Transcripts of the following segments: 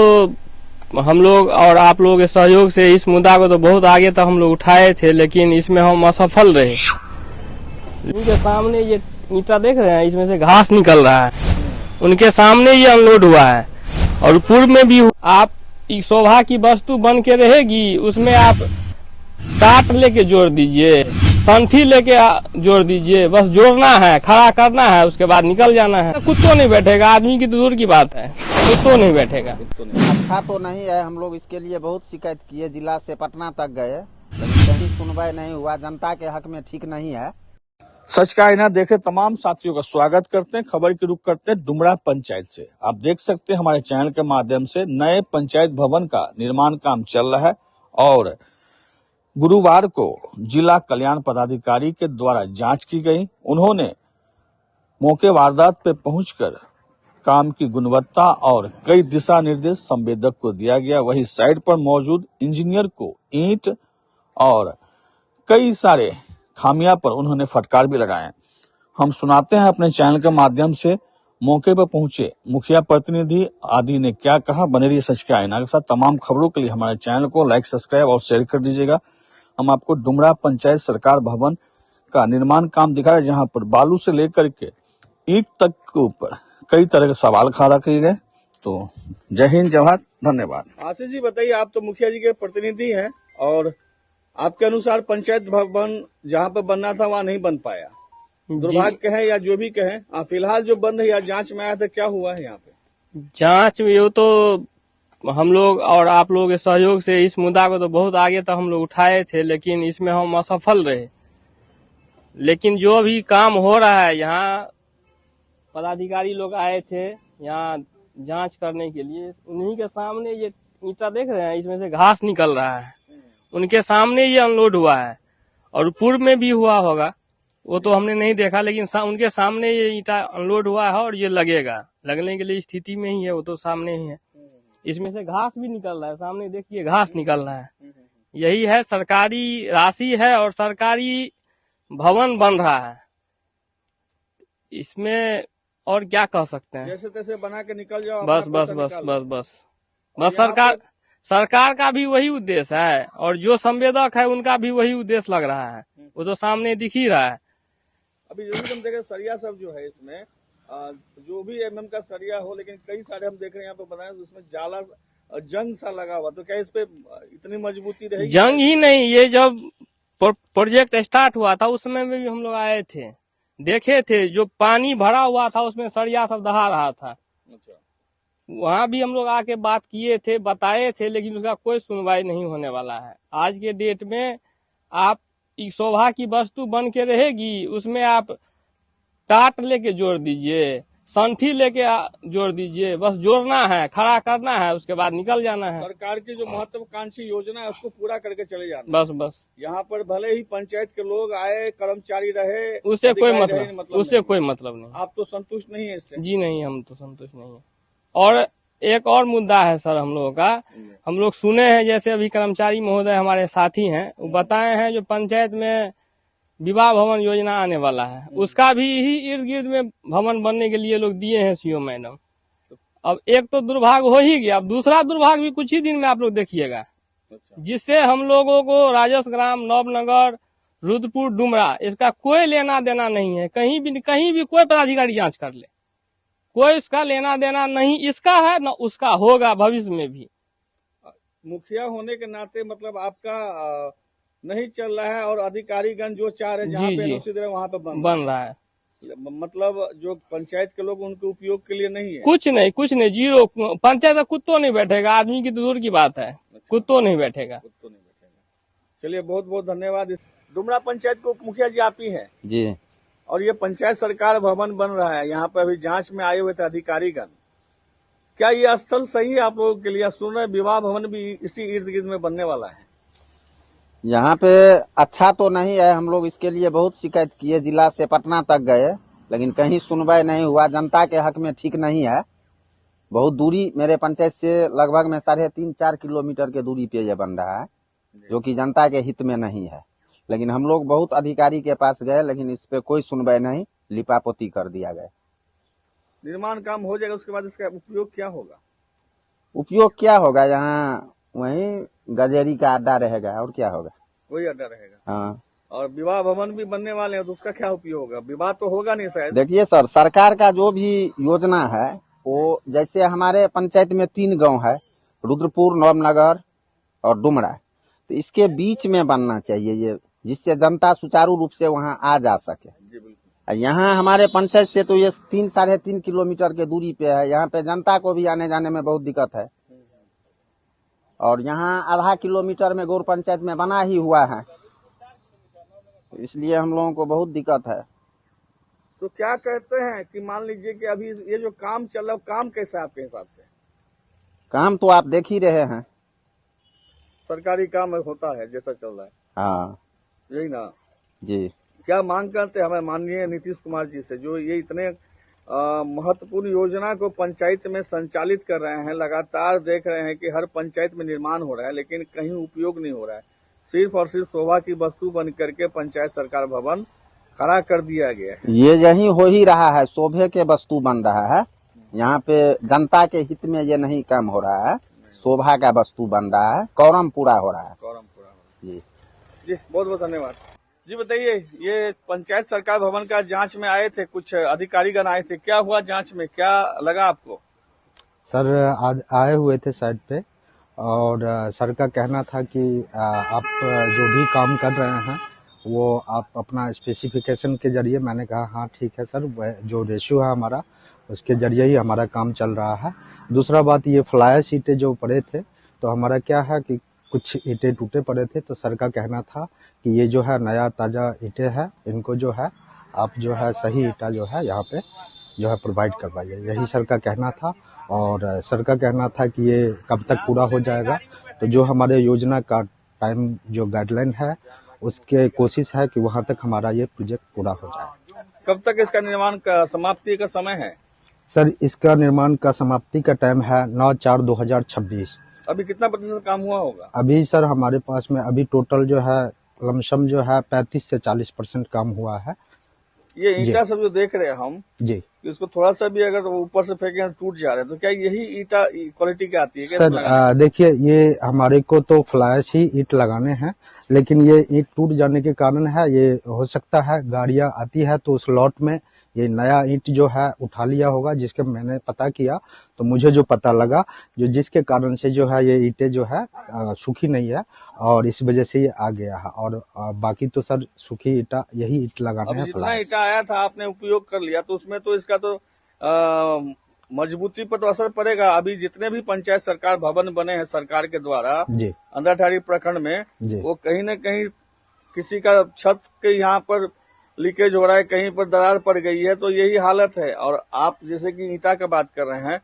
तो हम लोग और आप लोगों के सहयोग से इस मुद्दा को तो बहुत आगे तक हम लोग उठाए थे, लेकिन इसमें हम असफल रहे। उनके सामने ये ईंटा देख रहे हैं, इसमें से घास निकल रहा है, उनके सामने ये अनलोड हुआ है। और पूर्व में भी आप शोभा की वस्तु बन के रहेगी, उसमें आप टाट लेके जोड़ दीजिए, संठी लेके जोड़ दीजिए, बस जोड़ना है, खड़ा करना है, उसके बाद निकल जाना है। कुत्तों नहीं बैठेगा, आदमी की तो दूर की बात है, कुत्तों नहीं बैठेगा। अच्छा तो नहीं है, हम लोग इसके लिए बहुत शिकायत किए, जिला से पटना तक गए, लेकिन कहीं सुनवाई नहीं हुआ। जनता के हक में ठीक नहीं है। सच का आईना देखे तमाम साथियों का स्वागत करते हैं। खबर की रुख करते हैं डुमरा पंचायत से। आप देख सकते हैं हमारे चैनल के माध्यम से नए पंचायत भवन का निर्माण काम चल रहा है और गुरुवार को जिला कल्याण पदाधिकारी के द्वारा जांच की गई। उन्होंने मौके वारदात पे पहुंचकर काम की गुणवत्ता और कई दिशा निर्देश संवेदक को दिया गया। वहीं साइट पर मौजूद इंजीनियर को ईंट और कई सारे खामियां पर उन्होंने फटकार भी लगाए। हम सुनाते हैं अपने चैनल के माध्यम से मौके पर पहुंचे मुखिया प्रतिनिधि आदि ने क्या कहा। बने रहिए सच के आईना के साथ। तमाम खबरों के लिए हमारे चैनल को लाइक, सब्सक्राइब और शेयर कर दीजिएगा। हम आपको डुमरा पंचायत सरकार भवन का निर्माण काम दिखा रहे, जहां पर बालू से लेकर के ईंट तक के ऊपर कई तरह के सवाल खड़ा किए गए। तो जय हिंद, जय भारत, धन्यवाद। आशीष जी बताइए, आप तो मुखिया जी के प्रतिनिधि हैं और आपके अनुसार पंचायत भवन जहाँ पे बनना था वहाँ नहीं बन पाया, दुर्भाग्य कहें या जो भी कहें, फिलहाल जो बन रही है जांच में आया था, क्या हुआ है यहाँ पे? जांच में तो हम लोग और आप लोगों के सहयोग से इस मुद्दा को तो बहुत आगे तक हम लोग उठाए थे, लेकिन इसमें हम असफल रहे। लेकिन जो भी काम हो रहा है, यहाँ पदाधिकारी लोग आए थे यहाँ जांच करने के लिए, उन्हीं के सामने ये ईंटा देख रहे हैं, इसमें से घास निकल रहा है, उनके सामने ये अनलोड हुआ है। और पूर्व में भी हुआ होगा, वो तो हमने नहीं देखा, लेकिन उनके सामने ये ईंटा अनलोड हुआ है और ये लगेगा, लगने के लिए स्थिति में ही है, वो तो सामने ही है। इसमें से घास भी निकल रहा है, सामने देखिए घास निकल रहा है। यही है, सरकारी राशि है और सरकारी भवन बन रहा है, इसमें और क्या कह सकते हैं। जैसे तैसे बना के निकल जाओ, बस बस बस बस बस बस सरकार का भी वही उद्देश्य है और जो संवेदक है उनका भी वही उद्देश्य लग रहा है, वो तो सामने दिख ही रहा है। अभी जो भी हम देखे सरिया सब जो है इसमें जो भी एमएम का सरिया हो, लेकिन कई सारे हम देख रहे हैं यहाँ पे बनाए, उसमें जाला जंग सा लगा हुआ, तो क्या इस पे इतनी मजबूती रहेगी? जंग ही नहीं, ये जब प्रोजेक्ट स्टार्ट हुआ था उस समय में भी हम लोग आए थे, देखे थे, जो पानी भरा हुआ था उसमें सरिया सब दहा रहा था। अच्छा, वहाँ भी हम लोग आके बात किए थे, बताए थे, लेकिन उसका कोई सुनवाई नहीं होने वाला है। आज के डेट में आप शोभा की वस्तु बन के रहेगी, उसमें आप टाट लेके जोड़ दीजिए, संठी लेके जोड़ दीजिए, बस जोड़ना है, खड़ा करना है, उसके बाद निकल जाना है। सरकार की जो महत्वाकांक्षी योजना है उसको पूरा करके चले जाना। बस बस यहाँ पर भले ही पंचायत के लोग आए, कर्मचारी रहे, उससे कोई मतलब नहीं। आप तो संतुष्ट नहीं है इससे? जी नहीं, हम तो संतुष्ट नहीं है। और एक और मुद्दा है सर हम लोगों का, हम लोग सुने हैं, जैसे अभी कर्मचारी महोदय हमारे साथी हैं, वो बताए हैं जो पंचायत में विवाह भवन योजना आने वाला है, उसका भी ही इर्द गिर्द में भवन बनने के लिए लोग दिए हैं सीओ मैडम। अब एक तो दुर्भाग्य हो ही गया, अब दूसरा दुर्भाग्य भी कुछ ही दिन में आप लोग देखिएगा, जिससे हम लोगों को राजस्व ग्राम, नवनगर, रुद्रपुर, डुमरा, इसका कोई लेना देना नहीं है। कहीं भी कोई पदाधिकारी जांच कर ले, कोई इसका लेना देना नहीं इसका है, न उसका होगा भविष्य में भी। मुखिया होने के नाते मतलब आपका नहीं चल रहा है और अधिकारीगण जो चाह रहे हैं जहाँ पे वहाँ पे बन रहा है। मतलब जो पंचायत के लोग उनके उपयोग के लिए नहीं है, कुछ नहीं, जीरो। पंचायत का कुत्तों नहीं बैठेगा, आदमी की तो दूर की बात है। अच्छा, कुत्तों नहीं बैठेगा। चलिए बहुत बहुत धन्यवाद। डुमरा पंचायत को मुखिया जी आप ही हैं जी, और ये पंचायत सरकार भवन बन रहा है, यहाँ पे अभी जांच में आए हुए थे अधिकारीगण। क्या ये स्थल सही है आप लोगों के लिए? सुन रहे विवाह भवन भी इसी इर्द गिर्द में बनने वाला है। यहाँ पे अच्छा तो नहीं है, हम लोग इसके लिए बहुत शिकायत किए, जिला से पटना तक गए, लेकिन कहीं सुनवाई नहीं हुआ। जनता के हक में ठीक नहीं है। बहुत दूरी मेरे पंचायत से लगभग में 3.5-4 किलोमीटर के दूरी पे ये बन रहा है, जो कि जनता के हित में नहीं है। लेकिन हम लोग बहुत अधिकारी के पास गए, लेकिन इस पे कोई सुनवाई नहीं, लिपापोती कर दिया गया। निर्माण काम हो जाएगा, उसके बाद इसका उपयोग क्या होगा? उपयोग क्या होगा, यहाँ वहीं गजेरी का अड्डा रहेगा और क्या होगा। वही अड्डा रहेगा। हाँ और विवाह भवन भी बनने वाले हैं तो उसका क्या उपयोग होगा? विवाह तो होगा नहीं शायद। देखिए सर, सरकार का जो भी योजना है वो, जैसे हमारे पंचायत में 3 गांव है, रुद्रपुर, नवनगर और डुमरा, तो इसके बीच में बनना चाहिए ये, जिससे जनता सुचारू रूप से वहां आ जा सके। जी बिल्कुल। यहाँ हमारे पंचायत से तो ये 3-3.5 किलोमीटर के दूरी पे है, यहाँ पे जनता को भी आने जाने में बहुत दिक्कत है। और यहाँ आधा किलोमीटर में गौर पंचायत में बना ही हुआ है, इसलिए हम लोगों को बहुत दिक्कत है। तो क्या कहते हैं कि मान लीजिए कि अभी ये जो काम चल रहा है, काम कैसा है आपके हिसाब से? काम तो आप देख ही रहे हैं। सरकारी काम होता है जैसा चल रहा है, हाँ यही ना जी। क्या मांग करते हैं हमें माननीय नीतीश कुमार जी से, जो ये इतने महत्वपूर्ण योजना को पंचायत में संचालित कर रहे हैं, लगातार देख रहे हैं कि हर पंचायत में निर्माण हो रहा है लेकिन कहीं उपयोग नहीं हो रहा है, सिर्फ और सिर्फ शोभा की वस्तु बन करके पंचायत सरकार भवन खड़ा कर दिया गया है। ये यही हो ही रहा है, शोभे के वस्तु बन रहा है, यहाँ पे जनता के हित में ये नहीं काम हो रहा है, शोभा का वस्तु बन रहा है, कौरम पूरा हो रहा है। कौरम पूरा हो रहा है। जी जी बहुत बहुत धन्यवाद। जी बताइए, ये पंचायत सरकार भवन का जांच में आए थे, कुछ अधिकारीगण आए थे, क्या हुआ जांच में, क्या लगा आपको? सर आज आए हुए थे साइट पे और सर का कहना था कि आप जो भी काम कर रहे हैं वो आप अपना स्पेसिफिकेशन के जरिए, मैंने कहा हाँ ठीक है सर, वह जो रेशियो है हमारा उसके जरिए ही हमारा काम चल रहा है। दूसरा बात, ये फ्लायर शीटें जो पड़े थे तो हमारा क्या है कि कुछ ईंटें टूटे पड़े थे, तो सर का कहना था कि ये जो है नया ताज़ा ईंटें हैं, इनको जो है आप जो है सही ईंटा जो है यहाँ पे जो है प्रोवाइड करवाइए, यही सर का कहना था। और सर का कहना था कि ये कब तक पूरा हो जाएगा, तो जो हमारे योजना का टाइम जो गाइडलाइन है उसके कोशिश है कि वहाँ तक हमारा ये प्रोजेक्ट पूरा हो जाए। कब तक इसका निर्माण का समाप्ति का समय है? सर इसका निर्माण का समाप्ति का टाइम है 9/4/2026। अभी कितना प्रतिशत काम हुआ होगा? अभी सर हमारे पास में अभी टोटल जो है लमसम जो है 35 से 40% काम हुआ है। ये ईंटा सब जो देख रहे हैं हम, जी इसको थोड़ा सा भी अगर ऊपर से फेंके तो टूट जा रहे हैं, तो क्या यही ईंटा क्वालिटी की आती है क्या? सर देखिए, ये हमारे को तो फ्लायर्स ही ईंट लगाने हैं, लेकिन ये ईंट टूट जाने के कारण है, ये हो सकता है गाड़ियां आती है तो उस लॉट में ये नया ईंट जो है उठा लिया होगा, जिसके मैंने पता किया तो मुझे जो पता लगा जो जिसके कारण से जो है ये ईंटें जो है सूखी नहीं है और इस वजह से ये आ गया है। और बाकी तो सर सूखी ईंटा यही ईंट लगाना है। जितना ईंटा आया था आपने उपयोग कर लिया, तो उसमें तो इसका तो मजबूती पर तो असर पड़ेगा। अभी जितने भी पंचायत सरकार भवन बने हैं सरकार के द्वारा जी अंधाठारी प्रखंड में, वो कहीं न कहीं किसी का छत के यहाँ पर लीकेज हो रहा है, कहीं पर दरार पड़ गई है, तो यही हालत है। और आप जैसे कि ईंटा का बात कर रहे हैं,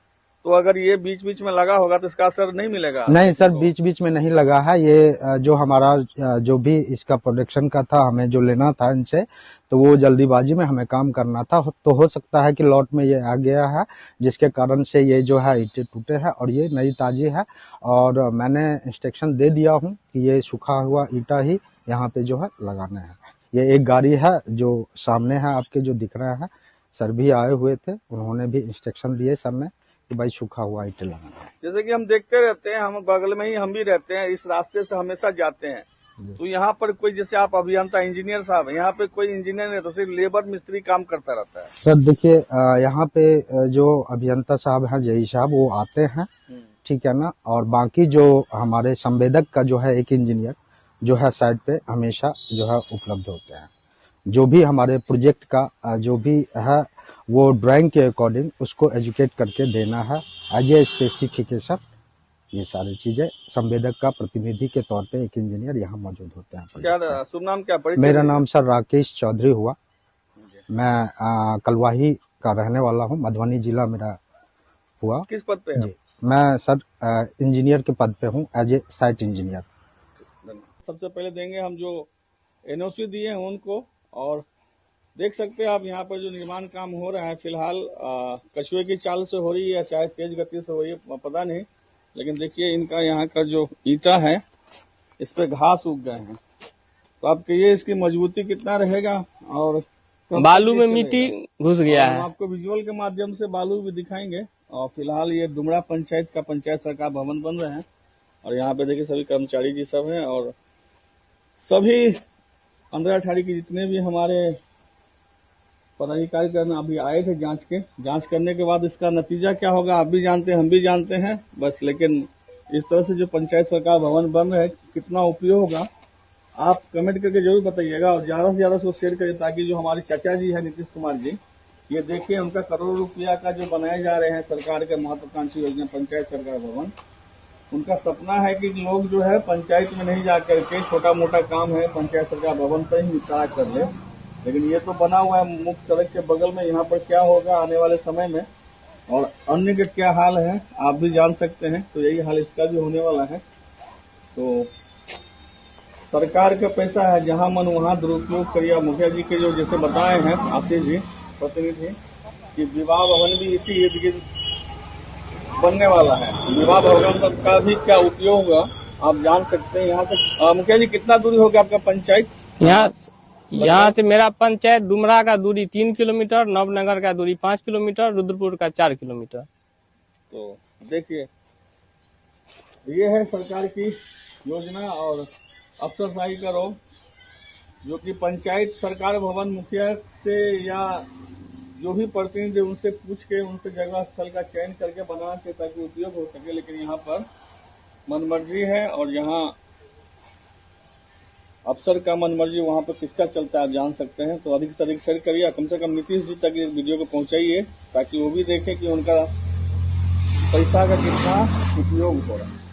तो अगर ये बीच बीच में लगा होगा तो इसका असर नहीं मिलेगा? नहीं सर, बीच बीच में नहीं लगा है। ये जो हमारा जो भी इसका प्रोडक्शन का था, हमें जो लेना था इनसे, तो वो जल्दीबाजी में हमें काम करना था, तो हो सकता है कि लॉट में ये आ गया है, जिसके कारण से ये जो है ईंटें टूटे हैं और ये नई ताजी है। और मैंने इंस्ट्रक्शन दे दिया हूँ कि ये सूखा हुआ ईंटा ही यहाँ पे जो है लगाना है। ये एक गाड़ी है जो सामने है आपके, जो दिख रहा है, सर भी आए हुए थे, उन्होंने भी इंस्ट्रक्शन दिए सर ने कि भाई सूखा हुआ ईंटें लगाना है। जैसे कि हम देखते रहते हैं, हम बगल में ही हम भी रहते हैं, इस रास्ते से हमेशा जाते हैं, तो यहाँ पर कोई, जैसे आप अभियंता इंजीनियर साहब, यहाँ पे कोई इंजीनियर नहीं, तो सिर्फ लेबर मिस्त्री काम करता रहता है? सर देखिए, यहाँ पे जो अभियंता साहब हैं, जेई साहब, वो आते हैं, ठीक है ना, और बाकी जो हमारे संवेदक का जो है एक इंजीनियर जो है साइड पे हमेशा जो है उपलब्ध होते हैं। जो भी हमारे प्रोजेक्ट का जो भी है वो ड्राइंग के अकॉर्डिंग उसको एजुकेट करके देना है, एज ए स्पेसिफिकेशन। ये सारी चीजें संवेदक का प्रतिनिधि के तौर पे एक इंजीनियर यहाँ मौजूद होते हैं। क्या शुभ नाम, क्या परिचय? मेरा नाम सर राकेश चौधरी हुआ। मैं कलवाही का रहने वाला हूँ, मधुबनी जिला मेरा हुआ। किस पद पे है? जी, मैं सर इंजीनियर के पद पे हूँ, एज ए साइट इंजीनियर। सबसे पहले देंगे हम जो एनओसी दिए हैं उनको, और देख सकते हैं आप यहाँ पर जो निर्माण काम हो रहा है, फिलहाल कछुए की चाल से हो रही है, चाहे तेज गति से हो रही है पता नहीं, लेकिन देखिए इनका यहाँ का जो ईंटा है इस पे घास उग गए हैं, तो आप कहिए इसकी मजबूती कितना रहेगा? और बालू में मिट्टी घुस गया है। आपको विजुअल के माध्यम से बालू भी दिखाएंगे। और फिलहाल ये डुमरा पंचायत का पंचायत सरकार भवन बन रहे हैं और यहाँ पे देखिए सभी कर्मचारी जी सब हैं और सभी 15-18 के जितने भी हमारे पदाधिकारी करना अभी आए थे जांच करने के बाद इसका नतीजा क्या होगा आप भी जानते हैं हम भी जानते हैं बस। लेकिन इस तरह से जो पंचायत सरकार भवन बन रहे हैं कितना उपयोग होगा आप कमेंट करके जरूर बताइएगा और ज्यादा से ज्यादा उसको शेयर करिए ताकि जो हमारे चाचा जी है नीतीश कुमार जी ये देखिए उनका करोड़ों रुपया का जो बनाए जा रहे हैं सरकार के महत्वाकांक्षी योजना पंचायत सरकार भवन। उनका सपना है कि लोग जो है पंचायत में नहीं जा करके छोटा मोटा काम है पंचायत सरकार भवन पर ही निपटारा कर ले। लेकिन ये तो बना हुआ है मुख्य सड़क के बगल में, यहाँ पर क्या होगा आने वाले समय में और अन्य के क्या हाल है आप भी जान सकते हैं। तो यही हाल इसका भी होने वाला है। तो सरकार का पैसा है जहां मन वहां दुरुपयोग करिए। मुखिया जी के जो जैसे बताए हैं आशीष जी प्रतिनिधि कि विवाह भवन भी इसी इर्द गिर्द बनने वाला है। विवाह भवन का भी क्या उपयोग होगा आप जान सकते हैं। यहाँ से मुखिया जी कितना दूरी होगा आपका पंचायत? यहाँ से मेरा पंचायत डुमरा का दूरी 3 किलोमीटर, नवनगर का दूरी 5 किलोमीटर, रुद्रपुर का 4 किलोमीटर। तो देखिए ये है सरकार की योजना और अफसरशाही का रोग जो कि पंचायत सरकार भवन मुखिया से या जो भी प्रतिनिधि उनसे पूछ के उनसे जगह स्थल का चयन करके बनाना चाहिए ताकि उपयोग हो सके। लेकिन यहाँ पर मनमर्जी है और यहाँ अफसर का मनमर्जी वहाँ पर किसका चलता है आप जान सकते हैं। तो अधिक से अधिक शेयर करिए, कम से कम नीतीश जी तक इस वीडियो को पहुंचाइए ताकि वो भी देखें कि उनका पैसा का कितना उपयोग हो रहा है।